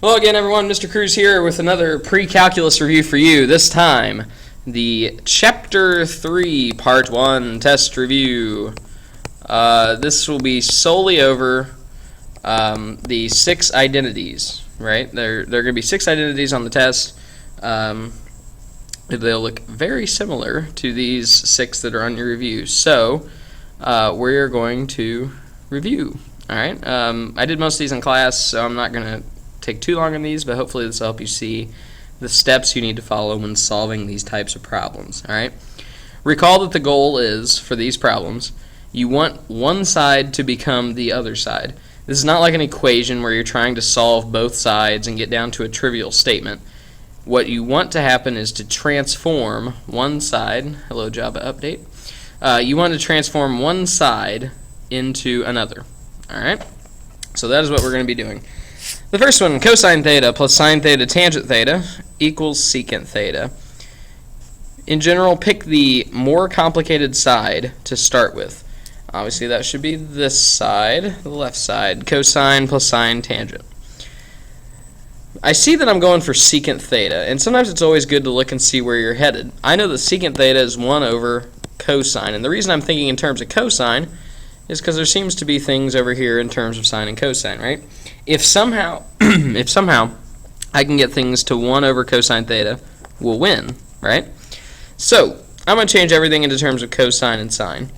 Hello again, everyone. Mr. Cruze here with another pre-calculus review for you. This time, the Chapter 3, Part 1 test review. This will be solely over the 6 identities, right? There are going to be 6 identities on the test. They'll look very similar to these 6 that are on your review. So, we're going to review. All right. I did most of these in class, so I'm not going to take too long on these, but hopefully this will help you see the steps you need to follow when solving these types of problems. All right. Recall that the goal is, for these problems, you want one side to become the other side. This is not like an equation where you're trying to solve both sides and get down to a trivial statement. What you want to happen is to transform one side. Hello, Java update. You want to transform one side into another. All right. So that is what we're going to be doing. The first one, cosine theta plus sine theta tangent theta equals secant theta. In general, pick the more complicated side to start with. Obviously, that should be this side, the left side, cosine plus sine tangent. I see that I'm going for secant theta, and sometimes it's always good to look and see where you're headed. I know that secant theta is 1 over cosine, and the reason I'm thinking in terms of cosine is because there seems to be things over here in terms of sine and cosine, right? If somehow I can get things to 1 over cosine theta, we'll win, right? So I'm going to change everything into terms of cosine and sine.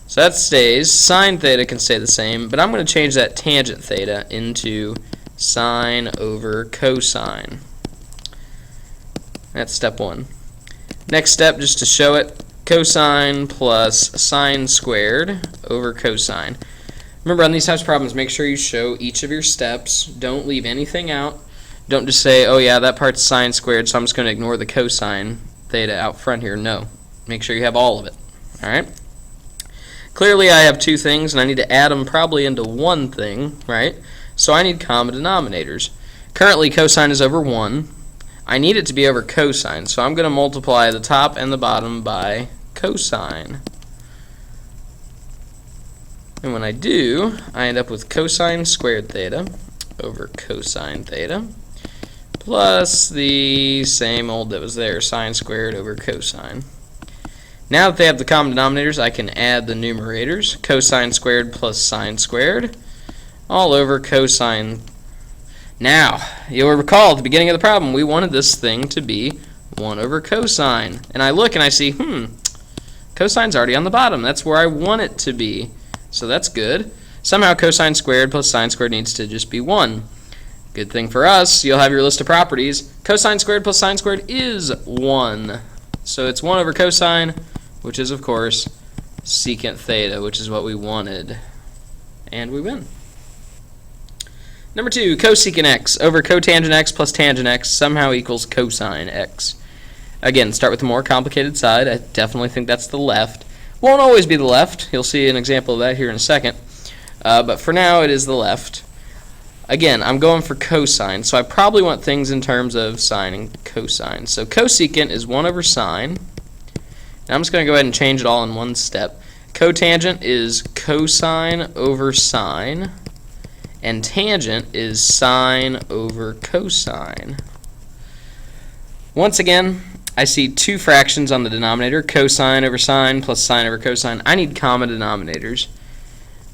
So that stays. Sine theta can stay the same, but I'm going to change that tangent theta into sine over cosine. That's step 1. Next step, just to show it, cosine plus sine squared over cosine. Remember, on these types of problems, make sure you show each of your steps. Don't leave anything out. Don't just say, oh yeah, that part's sine squared, so I'm just going to ignore the cosine theta out front here. No. Make sure you have all of it. All right? Clearly, I have 2 things, and I need to add them probably into one thing, right? So I need common denominators. Currently, cosine is over 1. I need it to be over cosine, so I'm going to multiply the top and the bottom by cosine. And when I do, I end up with cosine squared theta over cosine theta plus the same old that was there, sine squared over cosine. Now that they have the common denominators, I can add the numerators, cosine squared plus sine squared, all over cosine. Now, you'll recall at the beginning of the problem, we wanted this thing to be 1 over cosine. And I look and I see, cosine's already on the bottom. That's where I want it to be. So that's good. Somehow cosine squared plus sine squared needs to just be 1. Good thing for us, you'll have your list of properties. Cosine squared plus sine squared is 1. So it's 1 over cosine, which is, of course, secant theta, which is what we wanted. And we win. Number 2, cosecant x over cotangent x plus tangent x somehow equals cosine x. Again, start with the more complicated side. I definitely think that's the left. Won't always be the left. You'll see an example of that here in a second. But for now, it is the left. Again, I'm going for cosine, so I probably want things in terms of sine and cosine. So cosecant is 1 over sine. And I'm just going to go ahead and change it all in one step. Cotangent is cosine over sine. And tangent is sine over cosine. Once again, I see 2 fractions on the denominator, cosine over sine plus sine over cosine. I need common denominators.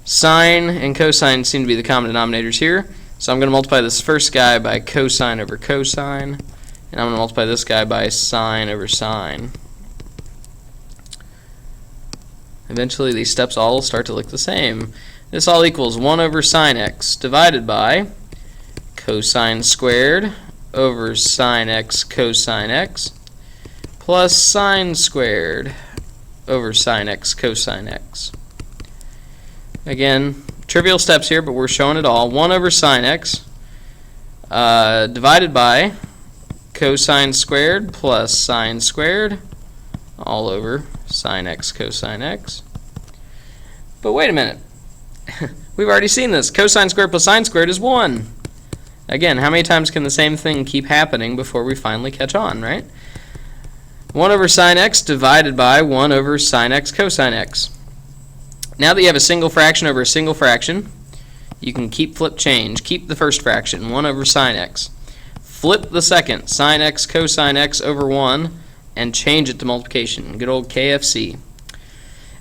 Sine and cosine seem to be the common denominators here, so I'm going to multiply this first guy by cosine over cosine, and I'm going to multiply this guy by sine over sine. Eventually, these steps all start to look the same. This all equals 1 over sine x divided by cosine squared over sine x cosine x plus sine squared over sine x cosine x. Again, trivial steps here, but we're showing it all. 1 over sine x divided by cosine squared plus sine squared all over sine x cosine x. But wait a minute. We've already seen this. Cosine squared plus sine squared is 1. Again, how many times can the same thing keep happening before we finally catch on, right? 1 over sine x divided by 1 over sine x cosine x. Now that you have a single fraction over a single fraction, you can keep, flip, change. Keep the first fraction, 1 over sine x. Flip the second, sine x cosine x over 1, and change it to multiplication. Good old KFC.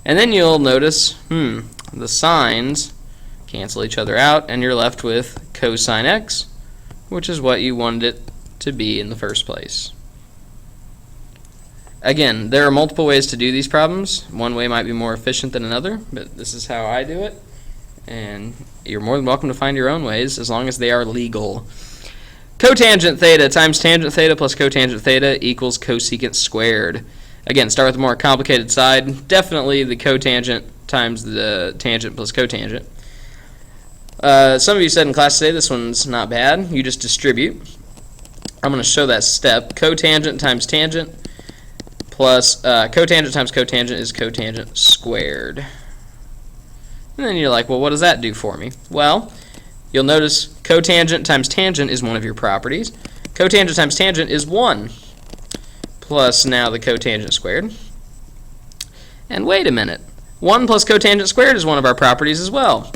And then you'll notice, the signs cancel each other out, and you're left with cosine x, which is what you wanted it to be in the first place. Again, there are multiple ways to do these problems. One way might be more efficient than another, but this is how I do it. And you're more than welcome to find your own ways, as long as they are legal. Cotangent theta times tangent theta plus cotangent theta equals cosecant squared. Again, start with the more complicated side. Definitely the cotangent times the tangent plus cotangent. Some of you said in class today this one's not bad. You just distribute. I'm going to show that step. Cotangent times tangent plus cotangent times cotangent is cotangent squared. And then you're like, well, what does that do for me? Well, you'll notice cotangent times tangent is one of your properties. Cotangent times tangent is 1 plus now the cotangent squared. And wait a minute. 1 plus cotangent squared is one of our properties as well.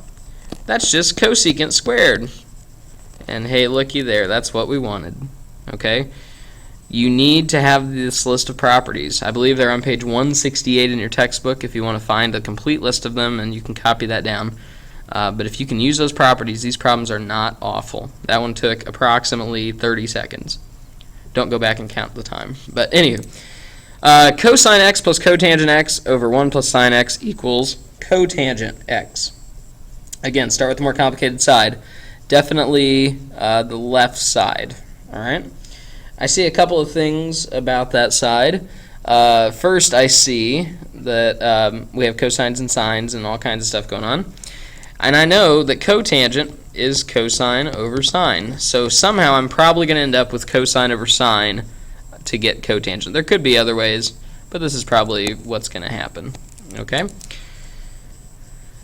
That's just cosecant squared. And hey, looky there, that's what we wanted. Okay? You need to have this list of properties. I believe they're on page 168 in your textbook if you want to find a complete list of them, and you can copy that down. But if you can use those properties, these problems are not awful. That one took approximately 30 seconds. Don't go back and count the time. But anywho, cosine x plus cotangent x over 1 plus sine x equals cotangent x. Again, start with the more complicated side. Definitely the left side. All right. I see a couple of things about that side. First, I see that we have cosines and sines and all kinds of stuff going on. And I know that cotangent is cosine over sine. So somehow I'm probably going to end up with cosine over sine to get cotangent. There could be other ways, but this is probably what's going to happen. Okay?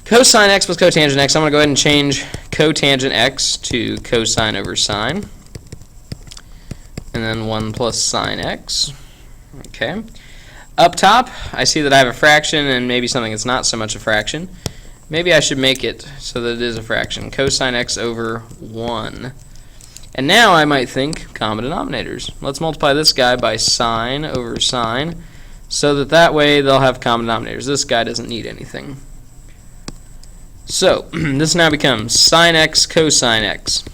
Cosine x plus cotangent x, I'm going to go ahead and change cotangent x to cosine over sine. And then 1 plus sine x. Okay. Up top, I see that I have a fraction and maybe something that's not so much a fraction. Maybe I should make it so that it is a fraction. Cosine x over 1. And now I might think common denominators. Let's multiply this guy by sine over sine so that way they'll have common denominators. This guy doesn't need anything. So this now becomes sine x cosine x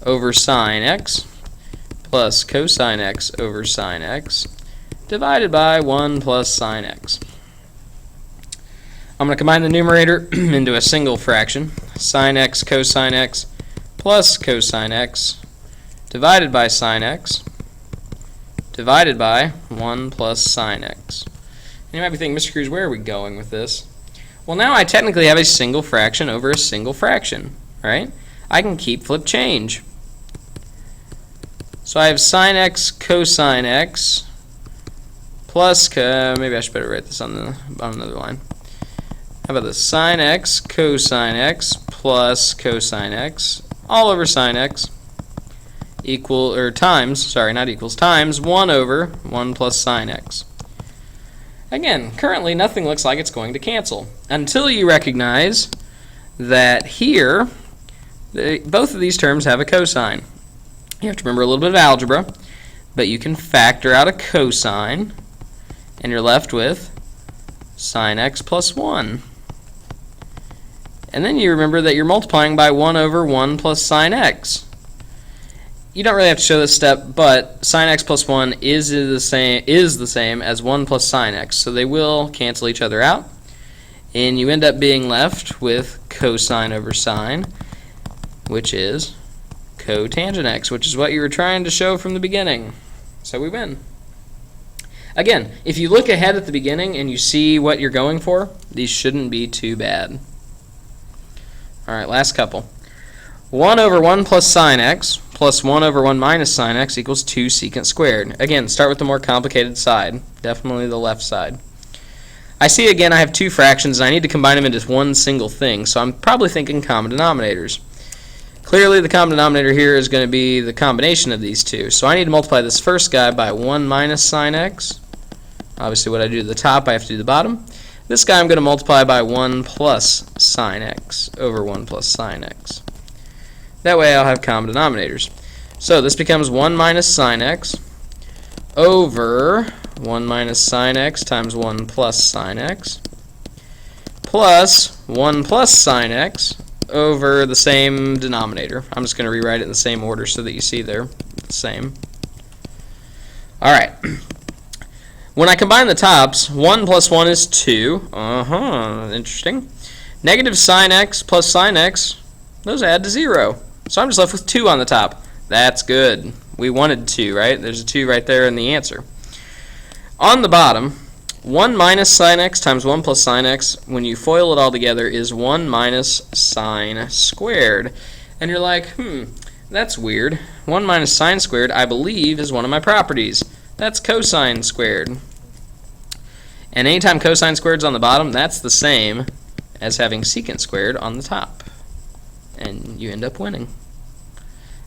over sine x plus cosine x over sine x divided by 1 plus sine x. I'm going to combine the numerator into a single fraction. Sine x cosine x plus cosine x divided by sine x divided by 1 plus sine x. And you might be thinking, Mr. Cruze, where are we going with this? Well, now I technically have a single fraction over a single fraction, right? I can keep, flip, change. So I have sine x cosine x plus, maybe I should better write this on another line. How about this? Sine x cosine x plus cosine x all over sine x times 1 over 1 plus sine x. Again, currently nothing looks like it's going to cancel until you recognize that here both of these terms have a cosine. You have to remember a little bit of algebra, but you can factor out a cosine, and you're left with sine x plus 1. And then you remember that you're multiplying by 1 over 1 plus sine x. You don't really have to show this step, but sine x plus 1 is the same as 1 plus sine x, so they will cancel each other out, and you end up being left with cosine over sine, which is cotangent x, which is what you were trying to show from the beginning. So we win. Again, if you look ahead at the beginning and you see what you're going for, these shouldn't be too bad. Alright, last couple. 1 over 1 plus sine x plus 1 over 1 minus sine x equals 2 secant squared. Again, start with the more complicated side, definitely the left side. I see again I have two fractions and I need to combine them into one single thing, so I'm probably thinking common denominators. Clearly the common denominator here is going to be the combination of these two, so I need to multiply this first guy by 1 minus sine x. Obviously what I do to the top I have to do to the bottom. This guy I'm going to multiply by 1 plus sine x over 1 plus sine x. That way I'll have common denominators. So this becomes 1 minus sine x over 1 minus sine x times 1 plus sine x plus 1 plus sine x over the same denominator. I'm just going to rewrite it in the same order so that you see they're the same. Alright. When I combine the tops, 1 plus 1 is 2. Interesting. Negative sine x plus sine x, those add to 0. So I'm just left with 2 on the top. That's good. We wanted 2, right? There's a 2 right there in the answer. On the bottom, 1 minus sine x times 1 plus sine x, when you FOIL it all together, is 1 minus sine squared. And you're like, that's weird. 1 minus sine squared, I believe, is one of my properties. That's cosine squared. And anytime cosine squared is on the bottom, that's the same as having secant squared on the top. And you end up winning.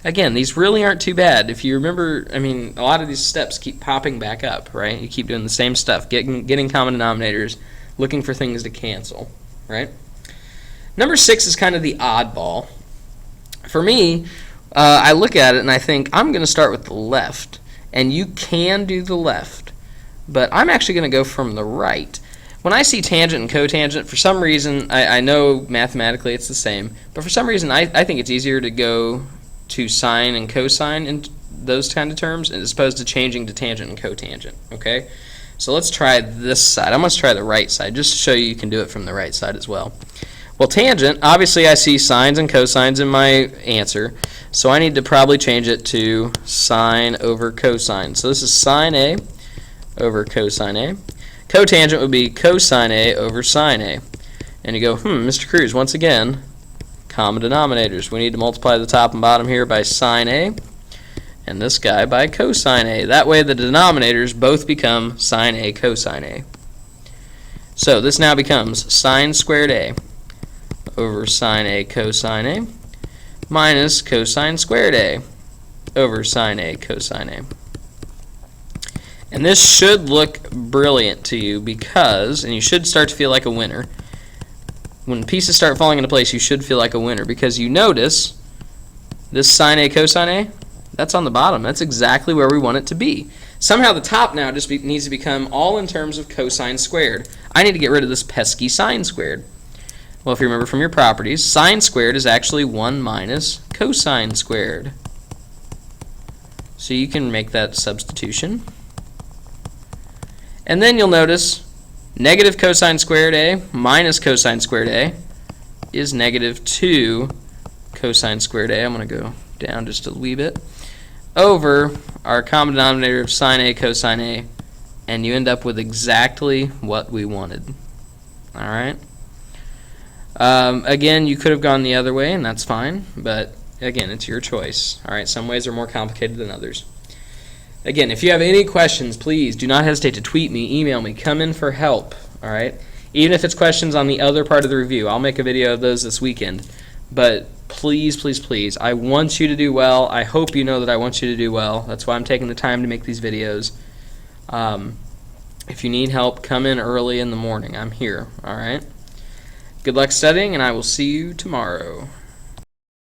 Again, these really aren't too bad. If you remember, I mean, a lot of these steps keep popping back up, right? You keep doing the same stuff, getting common denominators, looking for things to cancel, right? Number 6 is kind of the oddball. For me, I look at it and I think, I'm going to start with the left. And you can do the left, but I'm actually going to go from the right. When I see tangent and cotangent, for some reason, I know mathematically it's the same, but for some reason I think it's easier to go to sine and cosine in those kind of terms as opposed to changing to tangent and cotangent, okay? So let's try this side. I'm going to try the right side just to show you can do it from the right side as well. Well, tangent, obviously I see sines and cosines in my answer, so I need to probably change it to sine over cosine. So this is sine A over cosine A. Cotangent would be cosine A over sine A. And you go, Mr. Cruze, once again, common denominators. We need to multiply the top and bottom here by sine A, and this guy by cosine A. That way the denominators both become sine A cosine A. So this now becomes sine squared A over sine A cosine A minus cosine squared A over sine A cosine A. And this should look brilliant to you because, and you should start to feel like a winner. When pieces start falling into place, you should feel like a winner because you notice this sine A cosine A, that's on the bottom. That's exactly where we want it to be. Somehow the top now just needs to become all in terms of cosine squared. I need to get rid of this pesky sine squared. Well, if you remember from your properties, sine squared is actually 1 minus cosine squared. So you can make that substitution. And then you'll notice negative cosine squared A minus cosine squared A is negative 2 cosine squared A. I'm going to go down just a wee bit. Over our common denominator of sine A cosine A, and you end up with exactly what we wanted. Alright? Again, you could have gone the other way, and that's fine, but again, it's your choice. Alright, some ways are more complicated than others. Again, if you have any questions, please do not hesitate to tweet me, email me, come in for help. Alright? Even if it's questions on the other part of the review, I'll make a video of those this weekend. But please, please, please, I want you to do well. I hope you know that I want you to do well. That's why I'm taking the time to make these videos. If you need help, come in early in the morning. I'm here. Alright? Good luck studying, and I will see you tomorrow.